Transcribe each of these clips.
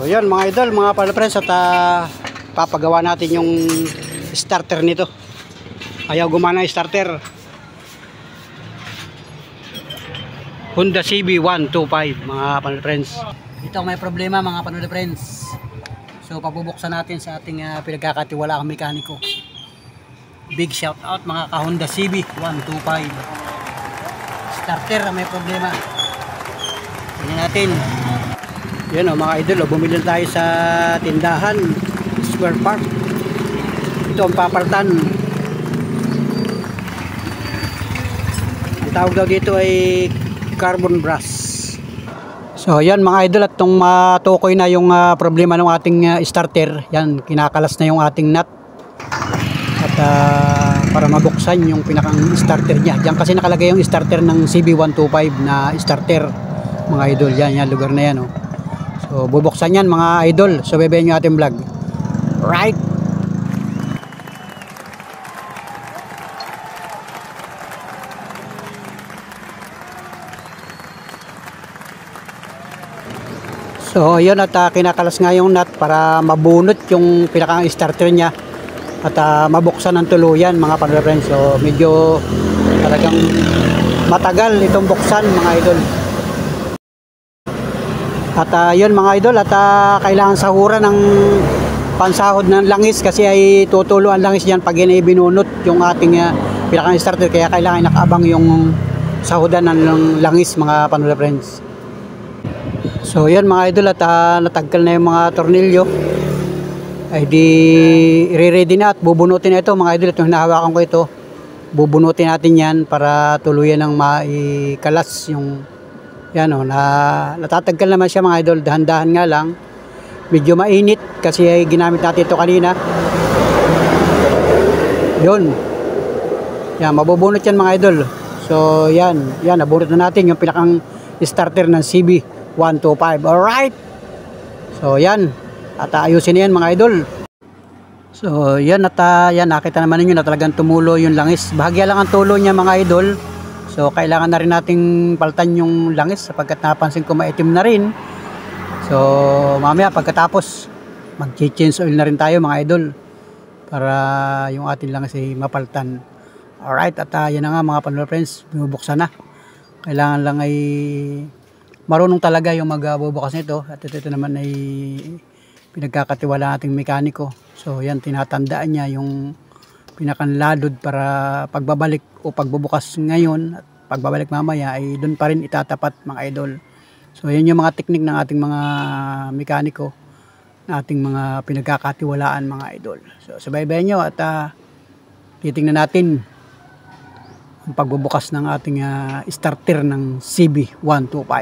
So yan mga idol, mga pala-friends, at papagawa natin yung starter nito. Ayaw gumana yung starter. Honda CB125 mga pala-friends. Ito may problema mga pala-friends. So pabubuksan natin sa ating pinagkakatiwalaang mekaniko. Big shout out mga ka-Honda CB125. Starter may problema. Tingnan natin. Yan o mga idol, bumili tayo sa tindahan Square Park. Ito ang papalitan. Ang tawag daw dito ay carbon brush. So yan mga idol, at itong matukoy na yung problema ng ating starter. Yan, kinakalas na yung ating nut. At para mabuksan yung pinakang starter niya. Diyan kasi nakalagay yung starter ng CB125 na starter mga idol. Yan lugar na yan o. So bubuksan yan mga idol. So bebehin nyo ating vlog. Right. So yun, at kinakalas nga yung nut para mabunot yung pinakang starter niya. At mabuksan ng tuluyan mga pala-friends. So medyo talagang matagal itong buksan mga idol. At yun mga idol, at kailangan sahuran ng pansahod ng langis kasi ay tutulo ang langis dyan pag yan ay binunot yung ating pinakang starter. Kaya kailangan nakaabang yung sahudan ng langis mga pala-friends. So yun mga idol, at natagkal na yung mga tornilyo. Ay di i-ready na at bubunutin na ito mga idol. Itong hinahawakan ko ito, bubunutin natin yan para tuluyan ng maikalas yung yan o. Natatagkal naman siya mga idol, dahan-dahan nga lang, medyo mainit kasi ay ginamit natin ito kanina. Yun yan, mabubunot yan mga idol. So yan nabunot na natin yung pinakang starter ng CB125. Alright, so yan, at ayusin na yan mga idol. So yan, at yan nakita naman ninyo na talagang tumulo yung langis. Bahagya lang ang tulo niya mga idol. So kailangan na rin nating palitan yung langis sapagkat napansin ko maitim na rin. So mamaya pagkatapos mag-change oil na rin tayo mga idol para yung ating langis ay mapalitan. Alright, at yan na nga mga pala-friends, binubuksan na. Kailangan lang ay marunong talaga yung magbubukas nito. At ito naman ay pinagkakatiwala nating mekaniko. So yan, tinatandaan niya yung pinakanladod para pagbabalik o pagbubukas ngayon at pagbabalik mamaya ay doon pa rin itatapat mga idol. So yan yung mga teknik ng ating mga mekaniko, na ating mga pinagkakatiwalaan mga idol. So subaybayan nyo at titingnan natin ang pagbubukas ng ating starter ng CB125.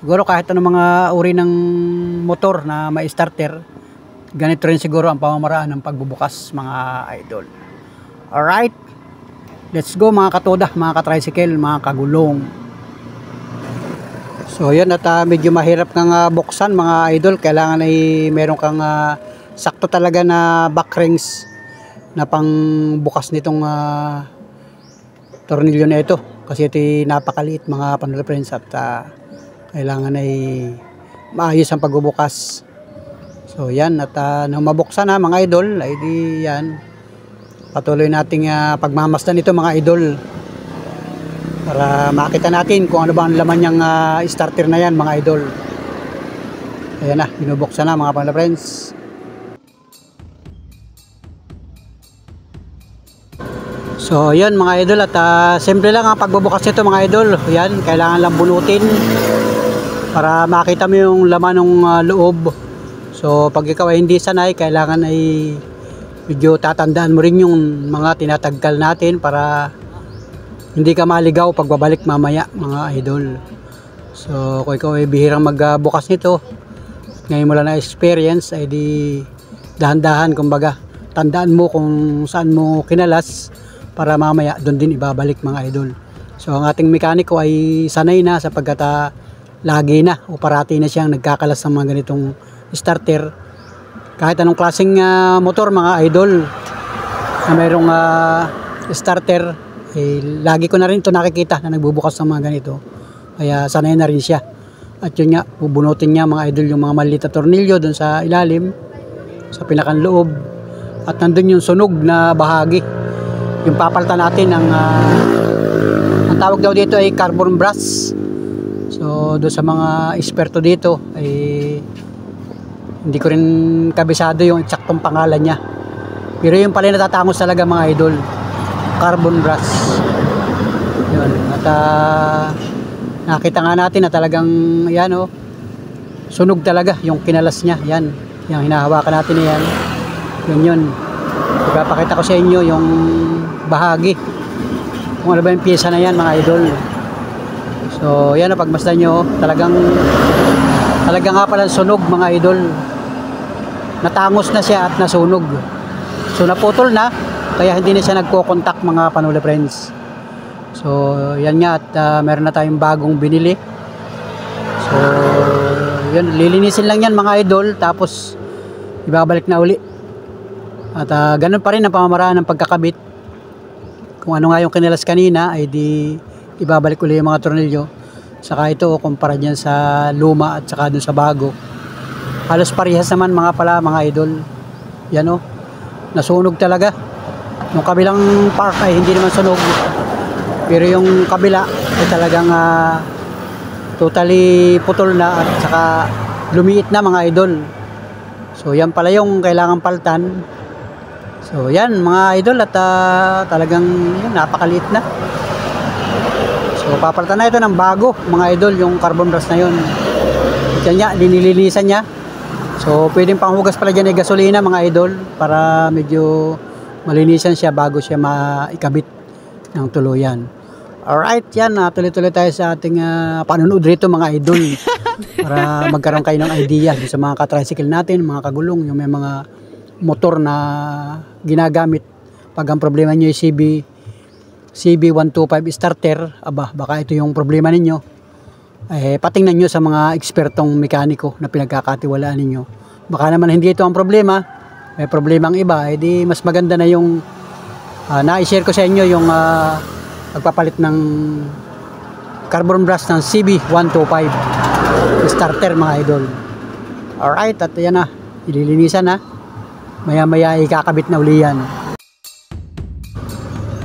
Siguro kahit anong mga uri ng motor na may starter, ganito rin siguro ang pamamaraan ng pagbubukas mga idol. Alright, let's go mga katoda, mga ka-tricycle, mga kagulong. So yun, at medyo mahirap kang buksan mga idol. Kailangan ay meron kang sakto talaga na back rings na pang bukas nitong tornilyo na ito. Kasi ito napakaliit mga pala-friends, at kailangan ay maayos ang pagbubukas. So yan, at nang mabuksan na mga idol ay di yan, patuloy nating pagmamasdan ito mga idol para makita natin kung ano ba ang laman niyang starter na yan mga idol. Ayan na, binubuksan na mga pala-friends. So yan mga idol, at simple lang ang pagbubukas nito mga idol. Yan, kailangan lang bunutin para makita mo yung laman ng loob. So pag ikaw ay hindi sanay, kailangan ay medyo tatandaan mo rin yung mga tinatagkal natin para hindi ka maligaw pagbabalik mamaya mga idol. So kung ikaw ay bihirang magbukas nito, ngayon mo lang na experience, ay di dahan-dahan, kumbaga tandaan mo kung saan mo kinalas para mamaya doon din ibabalik mga idol. So ang ating mekaniko ay sanay na sapagkat lagi na o parati na siyang nagkakalas ng mga ganitong starter. Kahit anong klaseng motor mga idol na mayroong starter, lagi ko na rin ito nakikita na nagbubukas ng mga ganito. Kaya sanay na rin siya. At yun nga, bubunutin niya mga idol yung mga maliit na tornilyo doon sa ilalim, sa pinakang loob. At nandun yung sunog na bahagi. Yung papalitan natin ang tawag daw dito ay carbon brass. So doon sa mga eksperto dito ay hindi ko rin kabisado yung eksaktong pangalan niya. Pero yung pala natatangos talaga mga idol, carbon brass. Yun. At nakita nga natin na talagang yan sunog talaga yung kinalas niya. Yan, yung hinahawakan natin na yan. Yun. Ipapakita ko sa inyo yung bahagi. Kung ano ba yung pyesa na yan mga idol. So yan, pagmasdan nyo, talagang nga pala sunog mga idol. Natangos na siya at nasunog. So naputol na, kaya hindi na siya nagko-contact mga Panuli friends. So yan nga, at meron na tayong bagong binili. So yun, lilinisin lang yan mga idol, tapos ibabalik na uli. At ganun pa rin ang pamamaraan ng pagkakabit. Kung ano nga yung kinalas kanina ay di ibabalik uli yung mga tornilyo. Saka ito kumpara dyan sa luma at saka dun sa bago, halos parehas naman mga idol. Yan nasunog talaga. Yung kabilang part ay hindi naman sunog, pero yung kabila ay talagang totally putol na at saka lumiit na mga idol. So yan pala yung kailangan paltan. So yan mga idol, at talagang yan, napakaliit na. So papalitan na ito ng bago mga idol, yung carbon brass na yun. At yan niya, linilinisan niya. So pwedeng panghugas pala dyan ay gasolina mga idol, para medyo malinisan siya bago siya maikabit ng tuluyan. Alright, yan, tuloy-tuloy tayo sa ating panunod rito mga idol. Para magkaroon kayo ng idea sa mga ka-tricycle natin, mga kagulong, yung may mga motor na ginagamit. Pag ang problema nyo yung CB125 starter, baka ito yung problema ninyo. Patingnan nyo sa mga ekspertong mekaniko na pinagkakatiwalaan ninyo. Baka naman hindi ito ang problema, may problemang iba, di mas maganda na yung na-share ko sa inyo yung pagpapalit ng carbon brass ng CB125 starter mga idol. Alright, at yan na, ililinisan na. Maya-maya ikakabit na uli yan.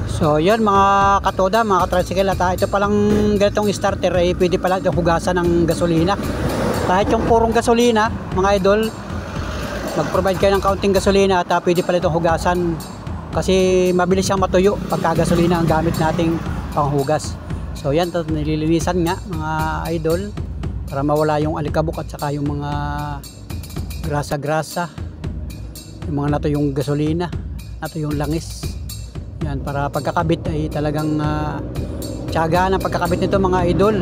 So yun mga katoda, mga katricycle, at ito palang ganitong starter ay pwede pala ito hugasan ng gasolina. Kahit yung purong gasolina mga idol, mag-provide kayo ng kaunting gasolina at pwede pala itong hugasan. Kasi mabilis siyang matuyo pagka gasolina ang gamit nating panghugas. So yan, nililinisan nga mga idol, para mawala yung alikabok at saka yung mga grasa-grasa, yung mga natuyong gasolina, natuyong langis. Yan, para pagkakabit ay talagang tiyaga ng pagkakabit nito mga idol.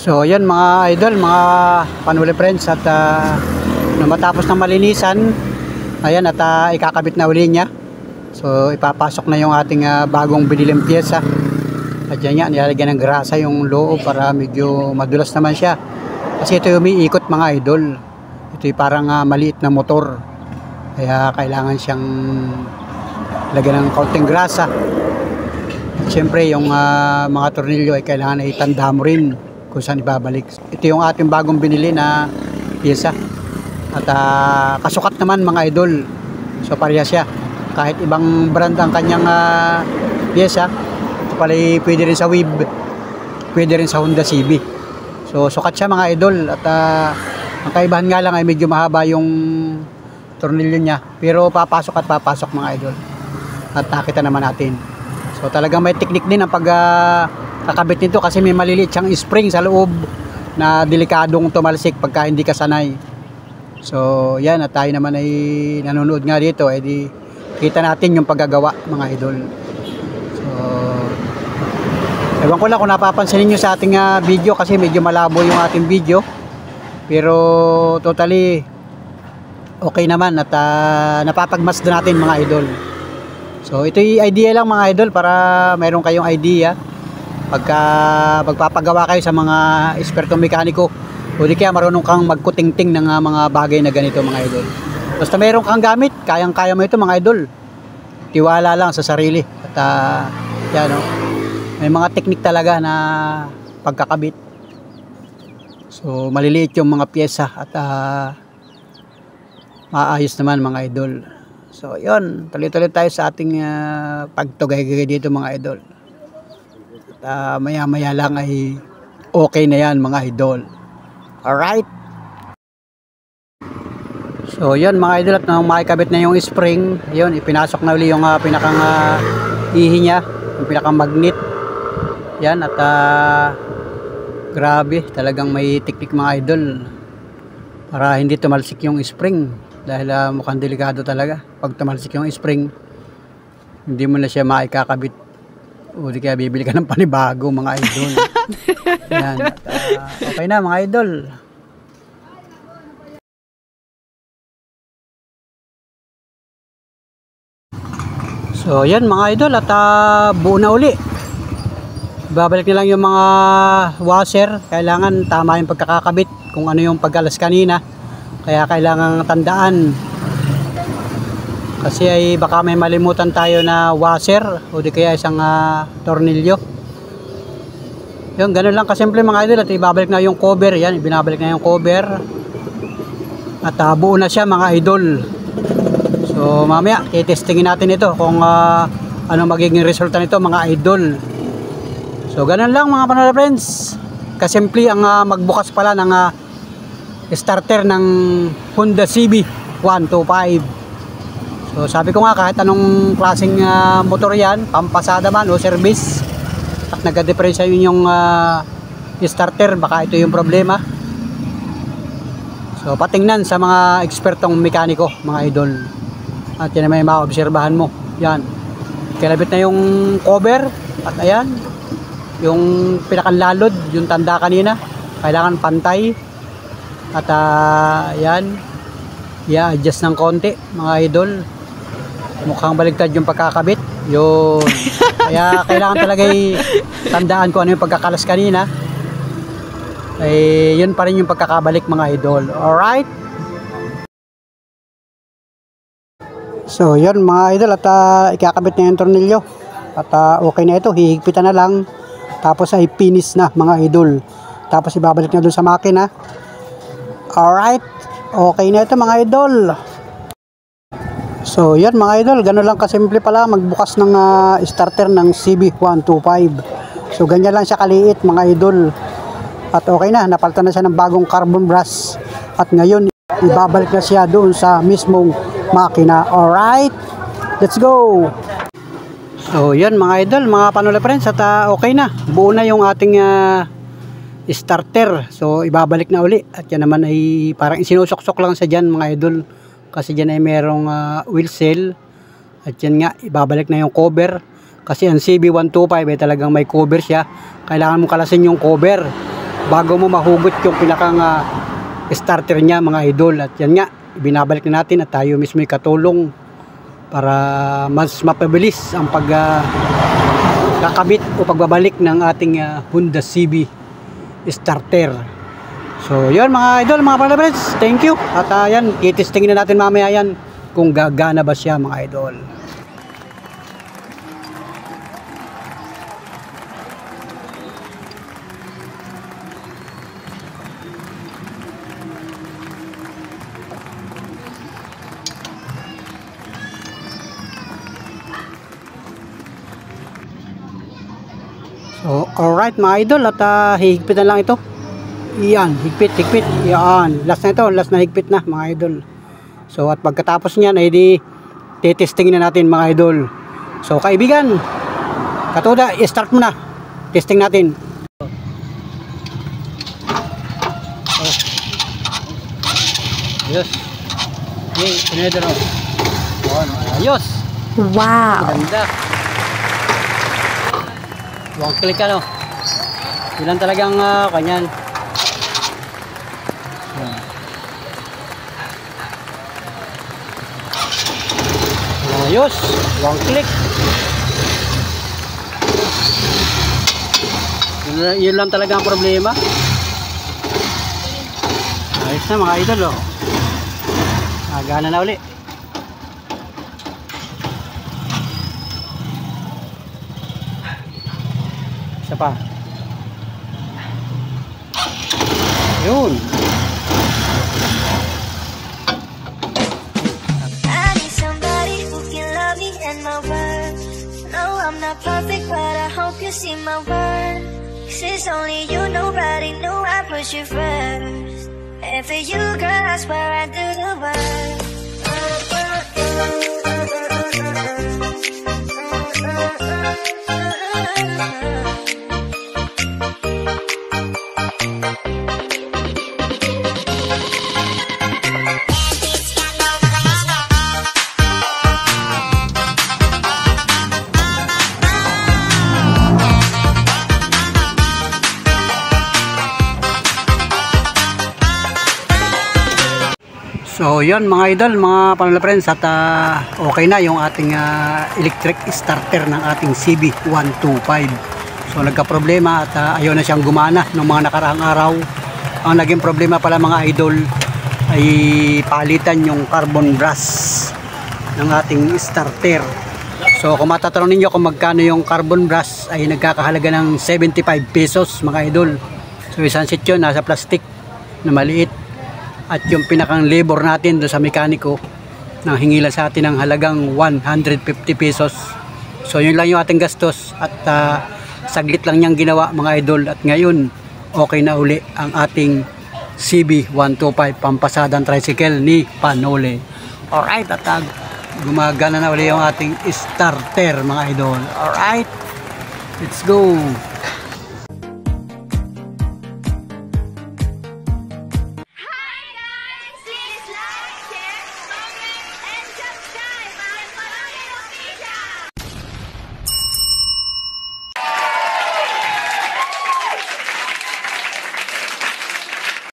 So yan mga idol, mga Panuli friends, at matapos ng malinisan, ayan, at ikakabit na uli niya. So ipapasok na yung ating bagong biniling pyesa. At yan yan, nilalagyan ng grasa yung loob para medyo madulas naman siya. Kasi ito yung umiikot mga idol. Ito yung parang maliit na motor, kaya kailangan siyang lagyan ng kaunting grasa. At syempre yung mga tornilyo ay kailangan ay tanda mo rin kung saan ibabalik. Ito yung ating bagong binili na pyesa. At kasukat naman mga idol. So pareha siya. Kahit ibang brand ang kanyang pyesa, ito pala pwede rin sa Weave, pwede rin sa Honda CB. So sukat siya mga idol. At ang kaibahan nga lang ay medyo mahaba yung tornilyo niya, pero papasok at papasok mga idol. At nakita naman natin. So talagang may technique din ang kakabit nito, kasi may maliliit siyang spring sa loob na delikadong tumalsik pagka hindi ka sanay. So yan, at tayo naman ay nanonood nga dito, di kita natin yung paggagawa mga idol. So ewan ko lang kung napapansin niyo sa ating video, kasi medyo malabo yung ating video, pero totally okay naman, at napapagmasdan natin mga idol. So ito yung idea lang mga idol, para mayroon kayong idea pagka magpapagawa kayo sa mga ekspertong mekaniko o di kaya marunong kang magkutingting ng mga bagay na ganito mga idol. Basta meron kang gamit, kayang-kaya mo ito mga idol. Tiwala lang sa sarili. At yan, no? May mga teknik talaga na pagkakabit. So maliliit yung mga pyesa at maayos naman mga idol. So yun, tuloy-tuloy tayo sa ating pagtugay-gay dito mga idol. At maya-maya lang ay okay na yan mga idol. Alright. So yun mga idol, at nang makikabit na yung spring, yun, ipinasok na uli yung pinakang ihi nya, yung pinakang magnet. Yan, at grabe, talagang may teknik mga idol para hindi tumalsik yung spring. Dahil mukhang delikado talaga pag tumalsik yung spring, hindi mo na siya maikakabit o di kaya bibili ka ng panibago mga idol. Yan, at, okay na mga idol. So yan mga idol, at buo na uli. Babalik na lang yung mga washer. Kailangan tama yung pagkakakabit kung ano yung pagkalas kanina. Kaya kailangan tandaan. Kasi ay baka may malimutan tayo na washer o di kaya isang tornilyo. Yun, ganun lang kasimple mga idol. At ibabalik na yung cover. Yan, ibinabalik na yung cover. At buo na siya mga idol. So mamaya i-testingin natin ito kung ano magiging resulta nito mga idol. So ganun lang mga panola friends. Kasimple ang magbukas pala ng starter ng Honda CB 125. So sabi ko nga, kahit anong klaseng motor yan, pampasada man o service, at nagka-diferensya yun yung starter, baka ito yung problema. So patingnan sa mga ekspertong mekaniko mga idol. At yan may maobserbahan mo. Yan, kilabit na yung cover. At ayan, yung pinakanlalod, yung tanda kanina, kailangan pantay. At yan, i-adjust ng konti mga idol. Mukhang baligtad yung pagkakabit. Yun. Kaya kailangan talaga tandaan ko ano yung pagkakalas kanina. Eh, yun pa rin yung pagkakabalik mga idol. Alright. So yun mga idol, at ikakabit na yung tornilyo. At okay na ito, hihigpitan na lang. Tapos ay finish na mga idol. Tapos ibabalik na doon sa makina. Alright. Okay na ito mga idol. So yan mga idol, gano'n lang kasimple pala magbukas ng starter ng CB125. So ganyan lang siya kaliit mga idol. At okay na, napalitan na siya ng bagong carbon brass. At ngayon, ibabalik na siya doon sa mismong makina. Alright, let's go. So yan mga idol, mga panola friends, at okay na, buo na yung ating starter. So ibabalik na uli. At yan naman ay parang isinusuksok lang sa dyan mga idol, kasi dyan ay merong wheel seal. At yan nga, ibabalik na yung cover, kasi ang CB125 ay talagang may cover siya. Kailangan mo kalasin yung cover bago mo mahugot yung pinakang starter niya mga idol. At yan nga, binabalik na natin at tayo mismo ay katulong para mas mapabilis ang pagkakabit o pagbabalik ng ating Honda CB starter. So yun mga idol, mga palabreds, thank you. At yan, itestingin na natin mamaya yan kung gagana ba siya mga idol. So, alright mga idol, at higpit na lang ito. Iyan, higpit. Iyan, last na ito, last na higpit na mga idol. So, at pagkatapos niyan ay di titestingin na natin mga idol. So, kaibigan, Katuda, i-start mo na. Testing natin. Ayos. Okay, pineda na. Ayos. Wow. Ganda. One click ano. Ilan talagang kanyan. Ayos. One click. Yun lang talaga ang problema. Ayos na mga idol, oh. Gana na uli. Isa pa. Yun. I need somebody who can love me and my worth. No, I'm not perfect, but I hope you see my worth. 'Cause it's only you, nobody knew I put you first. And for you, girl, I swear I do the work. So yun mga idol, mga panala friends, at okay na yung ating electric starter ng ating CB125. So nagka-problema at ayaw na siyang gumana ng mga nakaraang araw. Ang naging problema pala mga idol ay palitan yung carbon brush ng ating starter. So kung matatanong ninyo kung magkano yung carbon brush, ay nagkakahalaga ng 75 pesos mga idol. So isang set yun, nasa plastic na maliit. At yung pinakang labor natin doon sa mekaniko nang hingila sa atin ng halagang 150 pesos. So yun lang yung ating gastos at saglit lang niyang ginawa mga idol. At ngayon okay na uli ang ating CB125 pampasadang tricycle ni Panole. Alright, at gumagana na uli yung ating starter mga idol. Alright, let's go.